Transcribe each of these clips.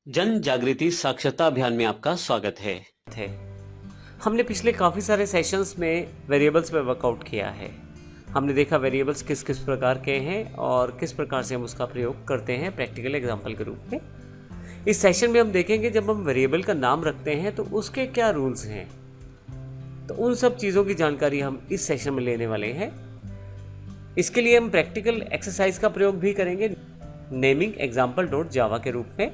जन जागृति साक्षरता अभियान में आपका स्वागत है। हमने पिछले काफ़ी सारे सेशंस में वेरिएबल्स पे वर्कआउट किया है। हमने देखा वेरिएबल्स किस किस प्रकार के हैं और किस प्रकार से हम उसका प्रयोग करते हैं प्रैक्टिकल एग्जांपल के रूप में। इस सेशन में हम देखेंगे जब हम वेरिएबल का नाम रखते हैं तो उसके क्या रूल्स हैं, तो उन सब चीज़ों की जानकारी हम इस सेशन में लेने वाले हैं। इसके लिए हम प्रैक्टिकल एक्सरसाइज का प्रयोग भी करेंगे नेमिंग एग्जाम्पल डॉट जावा के रूप में।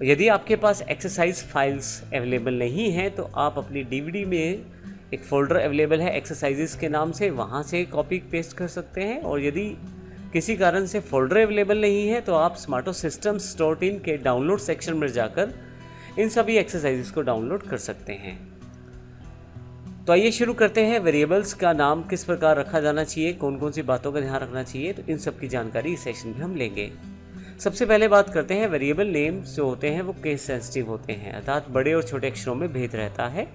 यदि आपके पास एक्सरसाइज फाइल्स अवेलेबल नहीं हैं तो आप अपनी डीवीडी में एक फ़ोल्डर अवेलेबल है एक्सरसाइजेस के नाम से, वहाँ से कॉपी पेस्ट कर सकते हैं। और यदि किसी कारण से फ़ोल्डर अवेलेबल नहीं है तो आप smartosystems.in के डाउनलोड सेक्शन में जाकर इन सभी एक्सरसाइजेस को डाउनलोड कर सकते हैं। तो आइए शुरू करते हैं। वेरिएबल्स का नाम किस प्रकार रखा जाना चाहिए, कौन कौन सी बातों का ध्यान रखना चाहिए, तो इन सब की जानकारी इस सेशन में हम लेंगे। सबसे पहले बात करते हैं वेरिएबल नेम्स जो होते हैं वो केस सेंसिटिव होते हैं, अर्थात बड़े और छोटे अक्षरों में भेद रहता है।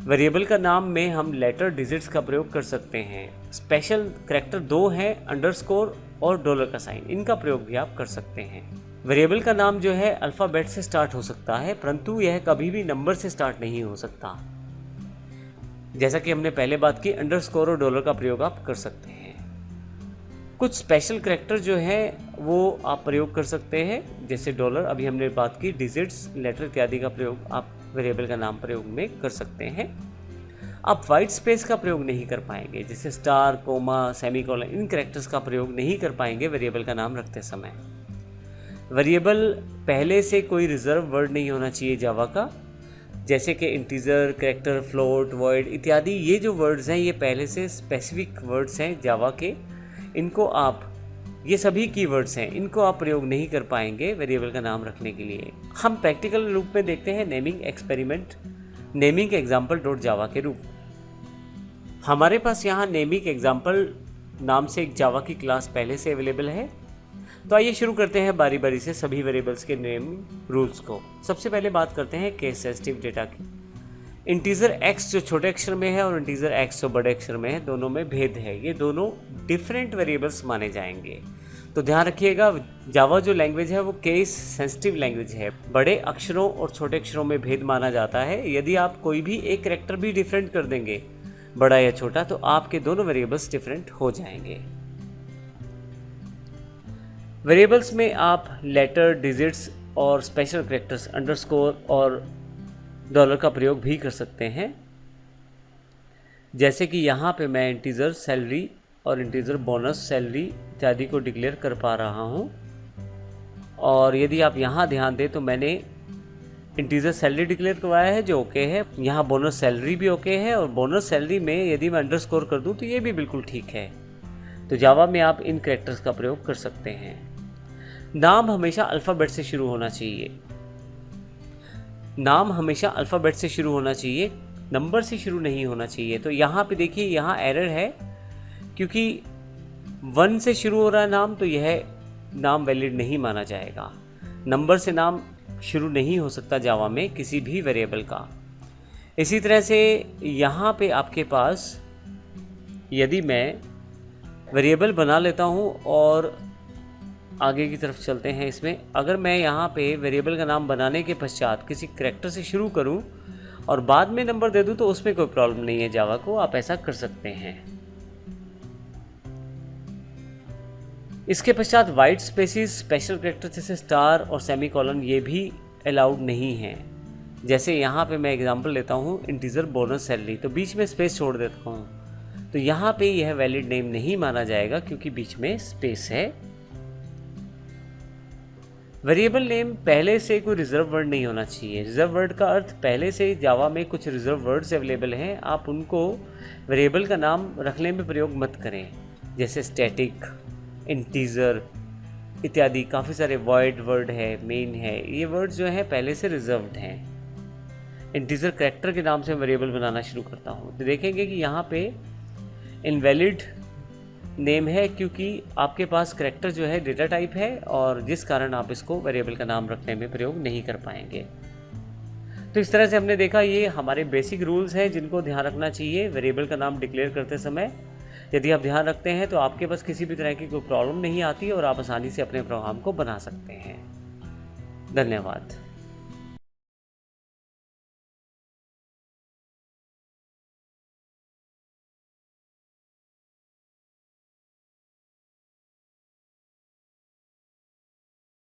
वेरिएबल का नाम में हम लेटर डिजिट्स का प्रयोग कर सकते हैं। स्पेशल करैक्टर दो हैं, अंडरस्कोर और डॉलर का साइन, इनका प्रयोग भी आप कर सकते हैं। वेरिएबल का नाम जो है अल्फ़ाबेट से स्टार्ट हो सकता है, परंतु यह कभी भी नंबर से स्टार्ट नहीं हो सकता। जैसा कि हमने पहले बात की, अंडरस्कोर और डॉलर का प्रयोग आप कर सकते हैं। कुछ स्पेशल करैक्टर जो है वो आप प्रयोग कर सकते हैं, जैसे डॉलर, अभी हमने बात की, डिजिट्स, लेटर इत्यादि का प्रयोग आप वेरिएबल का नाम प्रयोग में कर सकते हैं। आप वाइट स्पेस का प्रयोग नहीं कर पाएंगे, जैसे स्टार, कोमा, सेमीकोलन, इन करैक्टर्स का प्रयोग नहीं कर पाएंगे वेरिएबल का नाम रखते समय। वेरिएबल पहले से कोई रिजर्व वर्ड नहीं होना चाहिए जावा का, जैसे कि इंटीजर, करैक्टर, फ्लोट, वॉइड इत्यादि। ये जो वर्ड्स हैं ये पहले से स्पेसिफिक वर्ड्स हैं जावा के, इनको आप, ये सभी कीवर्ड्स हैं, इनको आप प्रयोग नहीं कर पाएंगे वेरिएबल का नाम रखने के लिए। हम प्रैक्टिकल रूप में देखते हैं naming experiment naming example dot जावा के रूप। हमारे पास यहाँ नेमिंग एग्जाम्पल नाम से एक जावा की क्लास पहले से अवेलेबल है। तो आइए शुरू करते हैं बारी बारी से सभी वेरिएबल्स के नेम रूल्स को। सबसे पहले बात करते हैं केस सेंसिटिव डेटा की। इंटीजर x जो छोटे अक्षर में है और इंटीजर x जो बड़े अक्षर में है, दोनों में भेद है, ये दोनों डिफरेंट वेरिएबल्स माने जाएंगे। तो ध्यान रखिएगा, जावा जो लैंग्वेज है वो केस सेंसिटिव लैंग्वेज है। बड़े अक्षरों और छोटे अक्षरों में भेद माना जाता है। यदि आप कोई भी एक करैक्टर भी डिफरेंट कर देंगे, बड़ा या छोटा, तो आपके दोनों वेरिएबल्स डिफरेंट हो जाएंगे। वेरिएबल्स में आप लेटर, डिजिट्स और स्पेशल करैक्टर्स, अंडरस्कोर और डॉलर का प्रयोग भी कर सकते हैं। जैसे कि यहाँ पे मैं इंटीजर सैलरी और इंटीजर बोनस सैलरी इत्यादि को डिक्लेयर कर पा रहा हूँ। और यदि आप यहाँ ध्यान दें तो मैंने इंटीजर सैलरी डिक्लेयर करवाया है जो ओके है। यहाँ बोनस सैलरी भी ओके है, और बोनस सैलरी में यदि मैं अंडरस्कोर कर दूँ तो ये भी बिल्कुल ठीक है। तो जावा में आप इन कैरेक्टर्स का प्रयोग कर सकते हैं। नाम हमेशा अल्फ़ाबेट से शुरू होना चाहिए। नाम हमेशा अल्फ़ाबेट से शुरू होना चाहिए, नंबर से शुरू नहीं होना चाहिए। तो यहाँ पे देखिए, यहाँ एरर है क्योंकि 1 से शुरू हो रहा है नाम, तो यह नाम वैलिड नहीं माना जाएगा। नंबर से नाम शुरू नहीं हो सकता जावा में किसी भी वेरिएबल का। इसी तरह से यहाँ पे आपके पास, यदि मैं वेरिएबल बना लेता हूँ और आगे की तरफ चलते हैं इसमें, अगर मैं यहाँ पे वेरिएबल का नाम बनाने के पश्चात किसी करैक्टर से शुरू करूँ और बाद में नंबर दे दूँ तो उसमें कोई प्रॉब्लम नहीं है जावा को, आप ऐसा कर सकते हैं। इसके पश्चात वाइट स्पेसिस, स्पेशल करैक्टर जैसे स्टार और सेमीकोलन, ये भी अलाउड नहीं है। जैसे यहाँ पे मैं एग्जांपल लेता हूँ, इंटीजर बोनस सैलरी, तो बीच में स्पेस छोड़ देता हूँ, तो यहाँ पे यह वैलिड नेम नहीं माना जाएगा क्योंकि बीच में स्पेस है। वेरिएबल नेम पहले से कोई रिजर्व वर्ड नहीं होना चाहिए। रिजर्व वर्ड का अर्थ, पहले से जावा में कुछ रिजर्व वर्ड्स अवेलेबल हैं, आप उनको वेरिएबल का नाम रखने में प्रयोग मत करें, जैसे स्टैटिक, इंटीजर इत्यादि। काफ़ी सारे वॉइड वर्ड है, मेन है, ये वर्ड जो है पहले से रिजर्व्ड हैं। इंटीजर करैक्टर के नाम से वेरिएबल बनाना शुरू करता हूँ तो देखेंगे कि यहाँ पे इनवैलिड नेम है क्योंकि आपके पास करैक्टर जो है डेटा टाइप है, और जिस कारण आप इसको वेरिएबल का नाम रखने में प्रयोग नहीं कर पाएंगे। तो इस तरह से हमने देखा, ये हमारे बेसिक रूल्स हैं जिनको ध्यान रखना चाहिए वेरिएबल का नाम डिक्लेयर करते समय। यदि आप ध्यान रखते हैं तो आपके पास किसी भी तरह की कोई प्रॉब्लम नहीं आती और आप आसानी से अपने प्रोग्राम को बना सकते हैं। धन्यवाद।